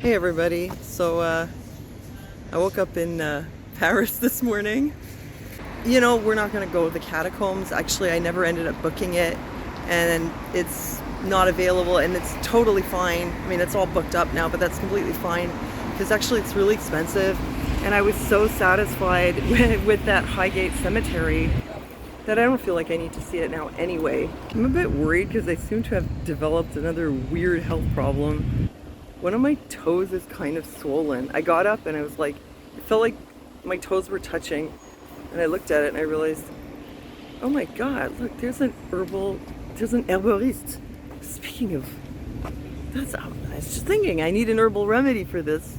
Hey everybody, so I woke up in Paris this morning. You know, we're not going to go to the catacombs. Actually, I never ended up booking it, and it's not available, and it's totally fine. I mean, it's all booked up now, but that's completely fine because actually it's really expensive, and I was so satisfied with that Highgate Cemetery that I don't feel like I need to see it now anyway. I'm a bit worried because I seem to have developed another weird health problem. One of my toes is kind of swollen. I got up and I was like, it felt like my toes were touching, and I looked at it and I realized, oh my god, look, there's an herborist. Speaking of, I was just thinking, I need an herbal remedy for this.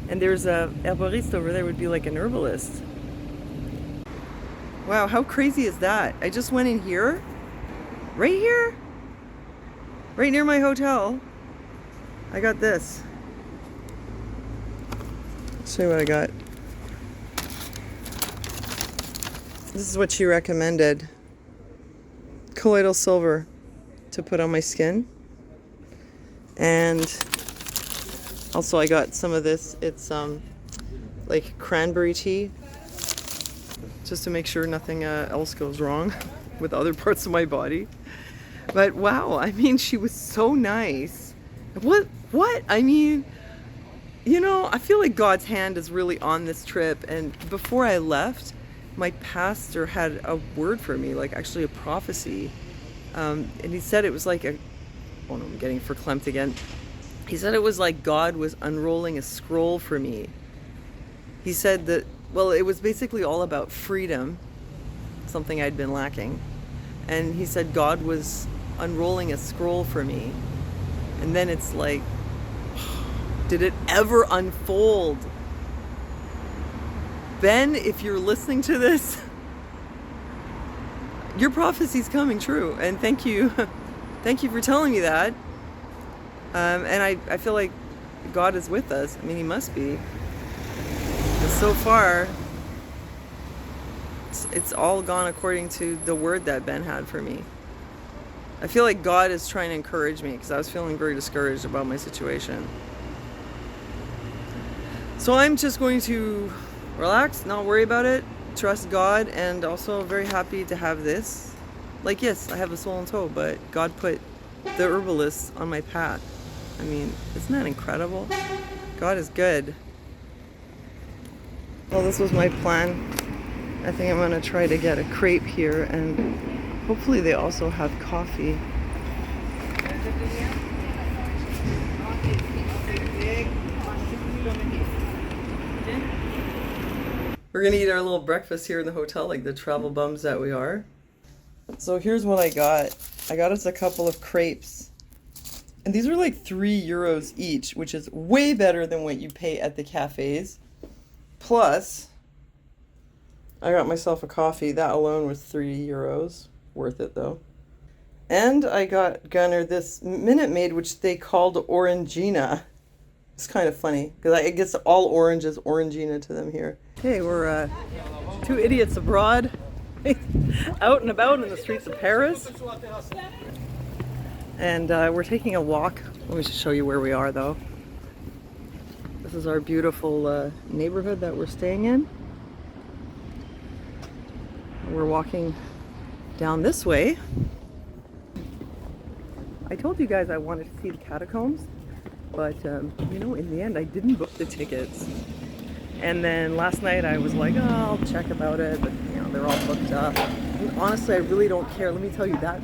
And there's a herborist over there, would be like an herbalist. Wow, how crazy is that? I just went in here, right near my hotel. I got this. Let's show you what I got. This is what she recommended. Colloidal silver to put on my skin. And also I got some of this. It's like cranberry tea, just to make sure nothing else goes wrong with other parts of my body. But wow, I mean, she was so nice. What? I mean, you know, I feel like God's hand is really on this trip. And before I left, my pastor had a word for me, like actually a prophecy. And he said it was like oh no, I'm getting verklempt again. He said it was like God was unrolling a scroll for me. He said that, well, it was basically all about freedom, something I'd been lacking. And he said God was unrolling a scroll for me. And then it's like, did it ever unfold? Ben, if you're listening to this, your prophecy's coming true. And thank you. Thank you for telling me that. And I feel like God is with us. I mean, he must be. But so far, it's all gone according to the word that Ben had for me. I feel like God is trying to encourage me because I was feeling very discouraged about my situation. So I'm just going to relax, not worry about it, trust God, and also very happy to have this. Like, yes, I have a swollen toe, but God put the herbalist on my path. I mean, isn't that incredible? God is good. Well, this was my plan. I think I'm going to try to get a crepe here, and hopefully they also have coffee. We're gonna eat our little breakfast here in the hotel, like the travel bums that we are. So here's what I got. I got us a couple of crepes. And these were like €3 each, which is way better than what you pay at the cafes. Plus, I got myself a coffee. That alone was €3. Worth it though. And I got Gunnar this Minute Maid, which they called Orangina. It's kind of funny because I guess all orange is Orangina to them here. Hey, we're two idiots abroad, out and about in the streets of Paris. And we're taking a walk. Let me just show you where we are though. This is our beautiful neighborhood that we're staying in. We're walking down this way. I told you guys I wanted to see the catacombs, but you know, in the end I didn't book the tickets. And then last night I was like, oh, I'll check about it, but you know, they're all booked up. And honestly, I really don't care. Let me tell you, that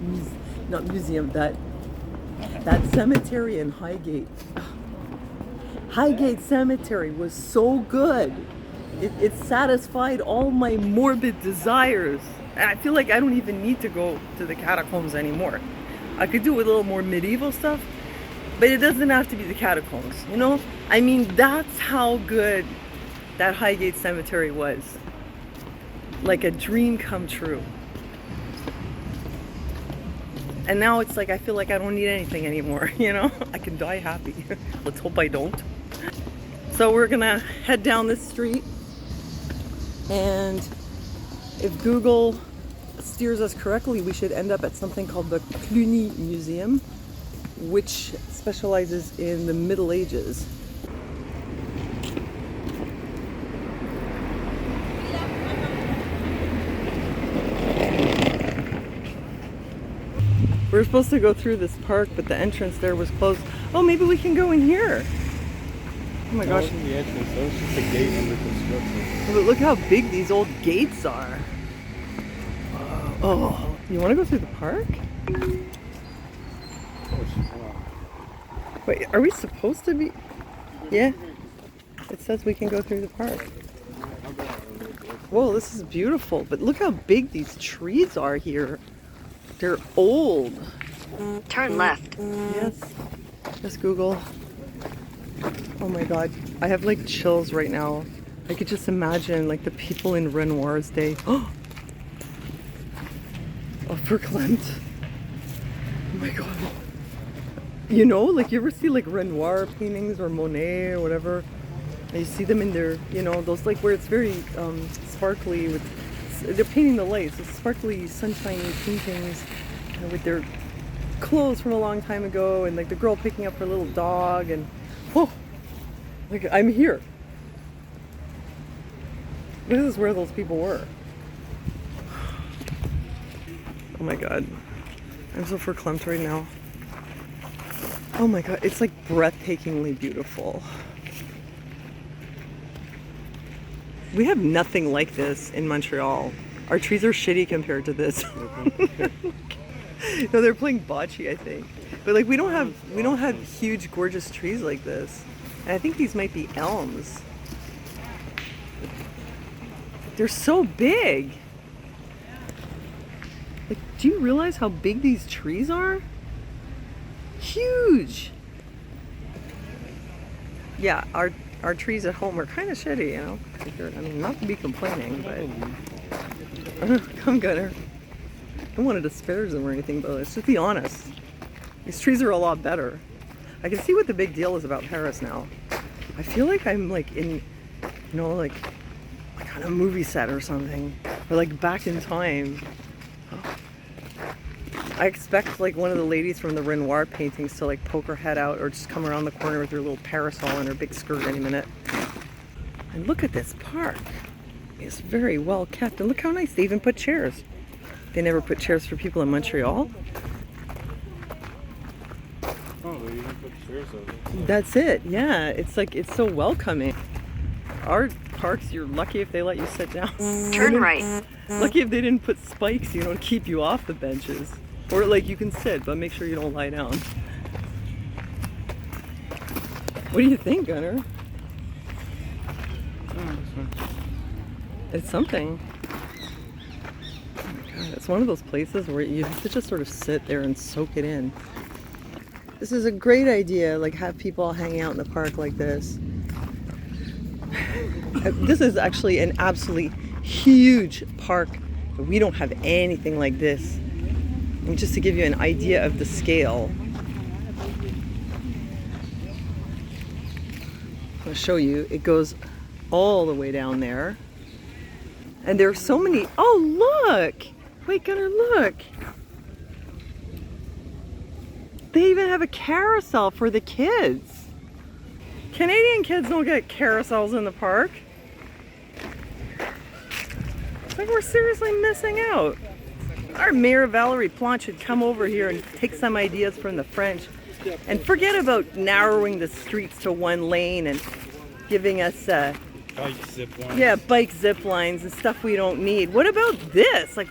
that cemetery in Highgate. Highgate Cemetery was so good. It satisfied all my morbid desires. And I feel like I don't even need to go to the catacombs anymore. I could do a little more medieval stuff, but it doesn't have to be the catacombs, you know? I mean, that's how good that Highgate Cemetery was. Like a dream come true. And now it's like, I feel like I don't need anything anymore, you know? I can die happy. Let's hope I don't. So we're gonna head down this street, and if Google steers us correctly, we should end up at something called the Cluny Museum, which specializes in the Middle Ages. We were supposed to go through this park, but the entrance there was closed. Oh, maybe we can go in here. Oh my gosh. That wasn't the entrance, that was just a gate under construction. But look how big these old gates are. Oh, you want to go through the park? Wait, are we supposed to be? Yeah. It says we can go through the park. Whoa, this is beautiful. But look how big these trees are here. They're old. Turn left. Yes. Just Google. Oh my god. I have like chills right now. I could just imagine like the people in Renoir's day. Oh, verklempt. Oh my god. You know, like you ever see like Renoir paintings or Monet or whatever? And you see them in their, you know, those like where it's very sparkly with, they're painting the lights, it's sparkly, sunshiny paintings, you know, with their clothes from a long time ago, and like the girl picking up her little dog, and oh, like I'm here. This is where those people were. Oh my god. I'm so verklempt right now. Oh my god, it's like breathtakingly beautiful. We have nothing like this in Montreal. Our trees are shitty compared to this. No, they're playing bocce, I think. But like we don't have huge gorgeous trees like this. And I think these might be elms. They're so big. Like, do you realize how big these trees are? Huge. Yeah, our trees at home are kind of shitty, you know. I mean, not to be complaining, but come Gunner. I don't want to disparage them or anything, but let's just be honest. These trees are a lot better. I can see what the big deal is about Paris now. I feel like I'm like in, you know, like on a movie set or something, or like back in time. I expect like one of the ladies from the Renoir paintings to like poke her head out or just come around the corner with her little parasol and her big skirt any minute. And look at this park. It's very well kept. And look how nice. They even put chairs. They never put chairs for people in Montreal. Oh, they even put chairs over there. That's it. Yeah. It's like, it's so welcoming. Our parks, you're lucky if they let you sit down. Turn right. Lucky if they didn't put spikes, you know, to keep you off the benches. Or like you can sit, but make sure you don't lie down. What do you think, Gunnar? It's something. Oh my God, it's one of those places where you have to just sort of sit there and soak it in. This is a great idea, like have people hanging out in the park like this. This is actually an absolutely huge park, but we don't have anything like this. And just to give you an idea of the scale, I'll show you. It goes all the way down there. And there are so many. Oh, look! Wait, Gunnar, look! They even have a carousel for the kids. Canadian kids don't get carousels in the park. Like we're seriously missing out. Our Mayor Valerie Plante should come over here and take some ideas from the French and forget about narrowing the streets to one lane and giving us Bike zip lines. yeah, bike zip lines and stuff we don't need. What about this? Like,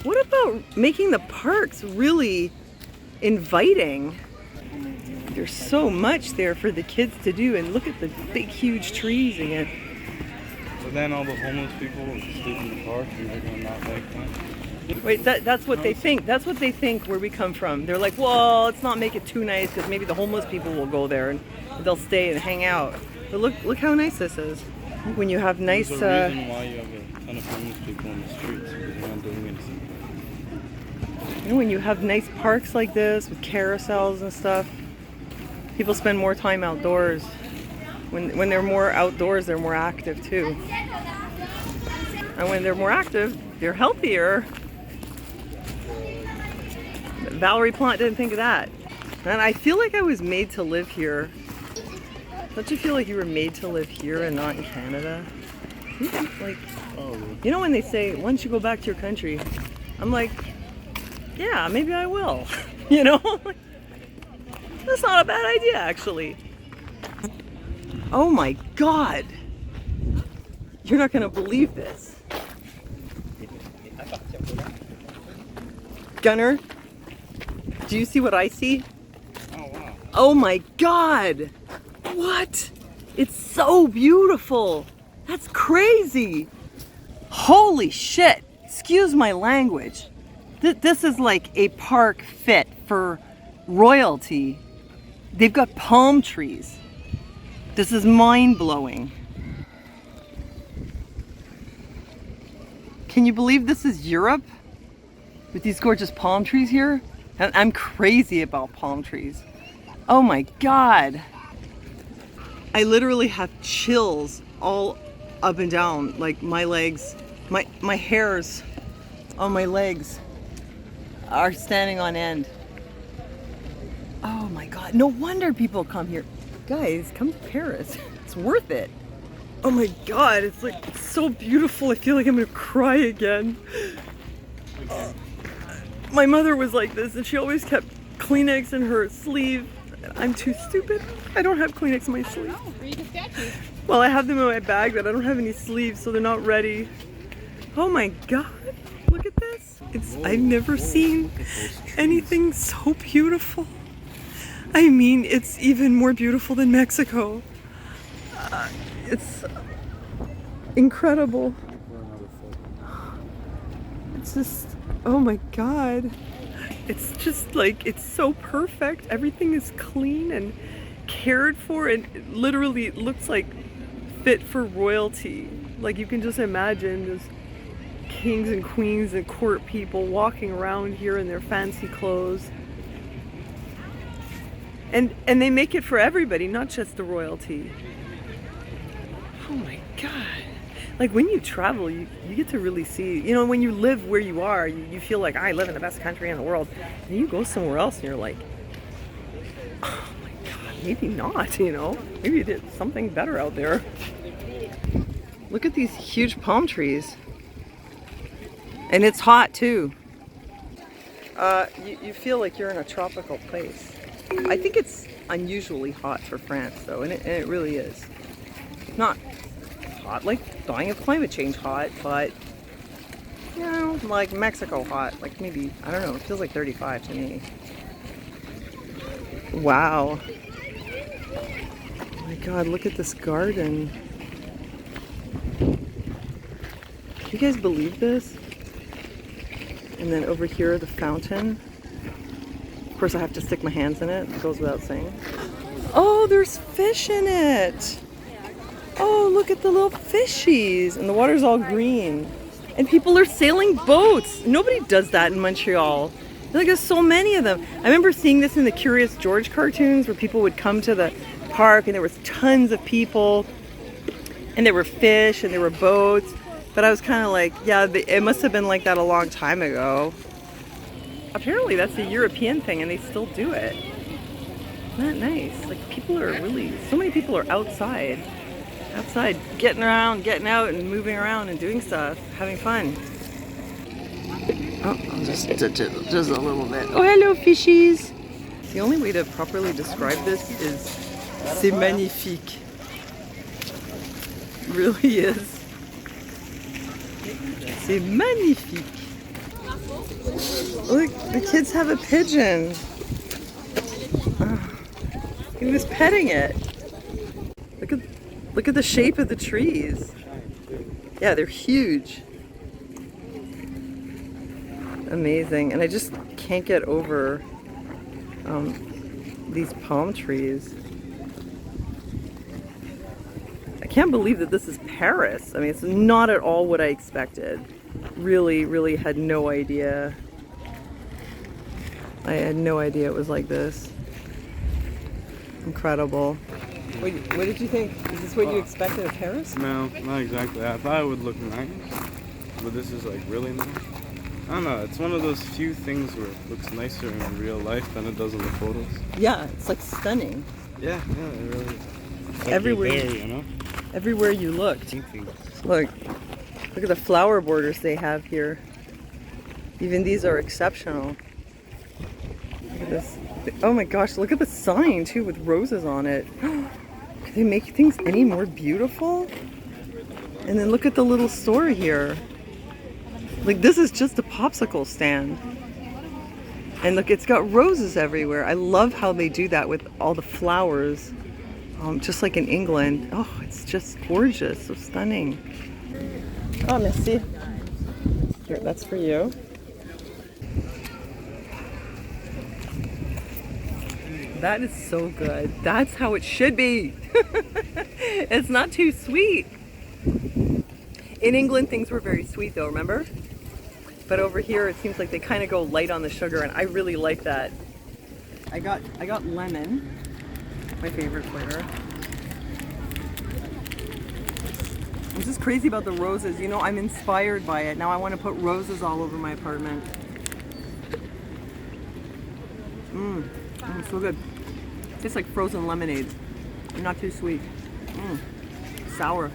what about making the parks really inviting? There's so much there for the kids to do, and look at the big huge trees again. But then all the homeless people will sleep in the park and they're going to not like that. Wait, that's what they think. That's what they think where we come from. They're like, well, let's not make it too nice because maybe the homeless people will go there and they'll stay and hang out. But look how nice this is. When you have nice... There's a reason why you have a ton of homeless people in the streets because they're not doing anything. You know, when you have nice parks like this with carousels and stuff, people spend more time outdoors. When they're more outdoors, they're more active too. And when they're more active, they're healthier. Valerie Plante didn't think of that. And I feel like I was made to live here. Don't you feel like you were made to live here and not in Canada? Like, you know when they say, once you go back to your country, I'm like, yeah, maybe I will. You know? That's not a bad idea, actually. Oh my God. You're not gonna believe this. Gunnar, do you see what I see? Oh wow. Oh my God. What? It's so beautiful. That's crazy. Holy shit. Excuse my language. This is like a park fit for royalty. They've got palm trees. This is mind-blowing. Can you believe this is Europe? With these gorgeous palm trees here? And I'm crazy about palm trees. Oh my God. I literally have chills all up and down, like my legs, my hairs on my legs are standing on end. Oh my God, no wonder people come here. Guys, come to Paris. It's worth it. Oh my God, it's like it's so beautiful. I feel like I'm gonna cry again. My mother was like this, and she always kept Kleenex in her sleeve. I'm too stupid. I don't have Kleenex in my sleeve. Read the statue. Well, I have them in my bag, but I don't have any sleeves, so they're not ready. Oh my God, look at this. I've never seen anything so beautiful. I mean, it's even more beautiful than Mexico. It's incredible. It's just, oh my God. It's just like, it's so perfect. Everything is clean and cared for, and it literally looks like fit for royalty. Like you can just imagine just kings and queens and court people walking around here in their fancy clothes. And they make it for everybody, not just the royalty. Oh my God. Like when you travel, you get to really see, you know, when you live where you are, you feel like I live in the best country in the world. And you go somewhere else and you're like, oh my God, maybe not, you know? Maybe you did something better out there. Look at these huge palm trees. And it's hot too. You feel like you're in a tropical place. I think it's unusually hot for France though, and it really is. Not hot, like dying of climate change hot, but you know, like Mexico hot, like maybe, I don't know, it feels like 35 to me. Wow. Oh my God, look at this garden. Can you guys believe this? And then over here, the fountain. Of course, I have to stick my hands in it. It goes without saying. Oh, there's fish in it. Oh, look at the little fishies. And the water's all green. And people are sailing boats. Nobody does that in Montreal. Like, there's so many of them. I remember seeing this in the Curious George cartoons where people would come to the park and there was tons of people. And there were fish and there were boats. But I was kind of like, yeah, it must have been like that a long time ago. Apparently that's a European thing and they still do it. Isn't that nice? Like people are really, so many people are outside, getting around, getting out and moving around and doing stuff, having fun. Oh, I'll just touch it just a little bit. Oh, hello fishies. The only way to properly describe this is c'est magnifique. It really is. C'est magnifique. Look, the kids have a pigeon. Oh, he was petting it. Look at the shape of the trees. Yeah, they're huge. Amazing. And I just can't get over these palm trees. I can't believe that this is Paris. I mean, it's not at all what I expected. Really, really had no idea. I had no idea it was like this. Incredible. What did you think? Is this what you expected of Paris? No, not exactly. I thought it would look nice, but this is like really nice. I don't know, it's one of those few things where it looks nicer in real life than it does in the photos. Yeah, it's like stunning. Yeah, it really is. Like Everywhere, you're there, you know? Everywhere you looked. Look at the flower borders they have here. Even these are exceptional. Look at this. Oh my gosh, look at the sign too with roses on it. Could they make things any more beautiful? And then look at the little store here. Like, this is just a popsicle stand. And look, it's got roses everywhere. I love how they do that with all the flowers. Just like in England. Oh, it's just gorgeous, so stunning. Oh, merci. Here, that's for you. That is so good. That's how it should be. It's not too sweet. In England, things were very sweet though, remember? But over here, it seems like they kind of go light on the sugar, and I really like that. I got lemon, my favorite flavor. I'm just crazy about the roses. You know, I'm inspired by it. Now I want to put roses all over my apartment. So good. Tastes like frozen lemonade. Not too sweet. Sour.